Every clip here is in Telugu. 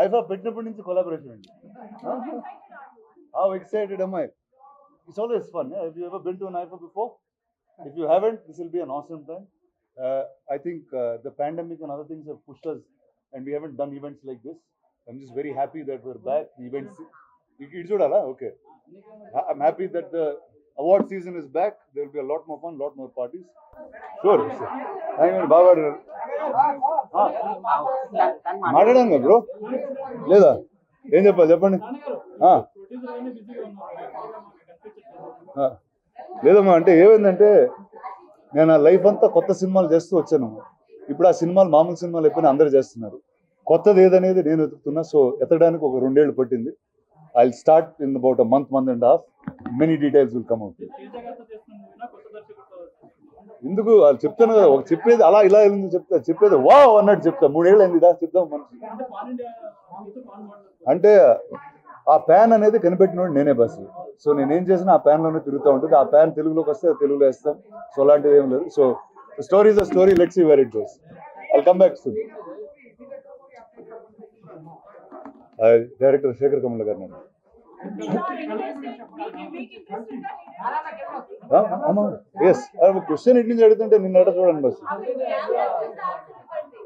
ఐఫా పెట్టినప్పటి నుంచి కొలాబరేషన్ అండి. How excited am I? It's always fun. Yeah? Have you ever been to an IFA before? If you haven't, this will be an awesome time. I think the pandemic and other things have pushed us, and we haven't done events like this. I'm just very happy that we're back. The events, okay. I'm happy that the award season is back. There will be a lot more fun, lot more parties. Sure. I mean, Baba. మాట్లాడాను బ్రో లేదా ఏం చెప్పండి లేదమ్మా. అంటే ఏమైందంటే నేను ఆ లైఫ్ అంతా కొత్త సినిమాలు చేస్తూ వచ్చాను. ఇప్పుడు ఆ సినిమాలు మామూలు సినిమాలు అయిపోయినా అందరూ చేస్తున్నారు. కొత్తది ఏదనేది నేను వెతుకుతున్నా. సో ఎతకడానికి ఒక 2 ఏళ్ళు పట్టింది. I will start in about a month and a half. Many details will come out. ఎందుకు వాళ్ళు చెప్తాను కదా, ఒక చెప్పేది అలా ఇలా చెప్తా, చెప్పేది వావ్ అన్నట్టు చెప్తా. 3 ఏళ్ళు అయింది దా చెప్తాం మనిషి. అంటే ఆ ప్యాన్ అనేది కనిపెట్టినోడు నేనే బస్. సో నేనేం చేసినా ఆ ప్యాన్లోనే తిరుగుతూ ఉంటుంది. ఆ ప్యాన్ తెలుగులోకి వస్తే తెలుగులో వేస్తాం. సో అలాంటిది ఏం లేదు. So story is a story, let's see where it goes. I'll come back soon. Director Shekhar Kamala garu. Yes question ఇటు నుంచి అడుగుతుంటే నిన్న అడ చూడండి బస్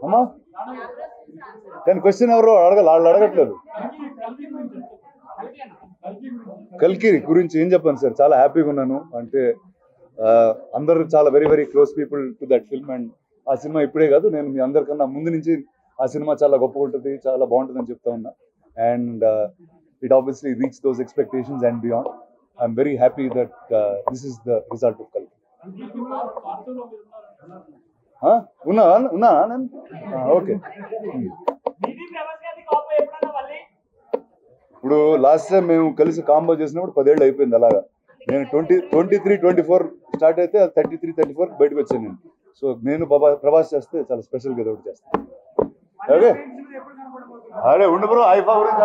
అమ్మా. కానీ క్వశ్చన్ ఎవరు వాళ్ళు అడగట్లేదు. కల్కి గురించి ఏం చెప్పాను సార్, చాలా హ్యాపీగా ఉన్నాను. అంటే అందరూ చాలా very very close people to that film. And ఆ సినిమా ఇప్పుడే కాదు, నేను మీ అందరికన్నా ముందు నుంచి ఆ సినిమా చాలా గొప్పగా ఉంటుంది, చాలా బాగుంటుంది అని చెప్తా ఉన్నా. And it obviously reached those expectations and beyond. I'm very happy that this is the result of Kalki. Unna okay. ఇప్పుడు లాస్ట్ టైం మేము కలిసి కాంబో చేసినప్పుడు 10 ఏళ్ళు అయిపోయింది. అలాగా నేను 23-24 స్టార్ట్ అయితే 33-34 బయటకు వచ్చాను నేను. సో నేను ప్రభాస్ చేస్తే చాలా స్పెషల్గా ఏదో ఒకటి చేస్తాను. ఓకే అరే ఉండు బ్రో, ఐఫా గురించి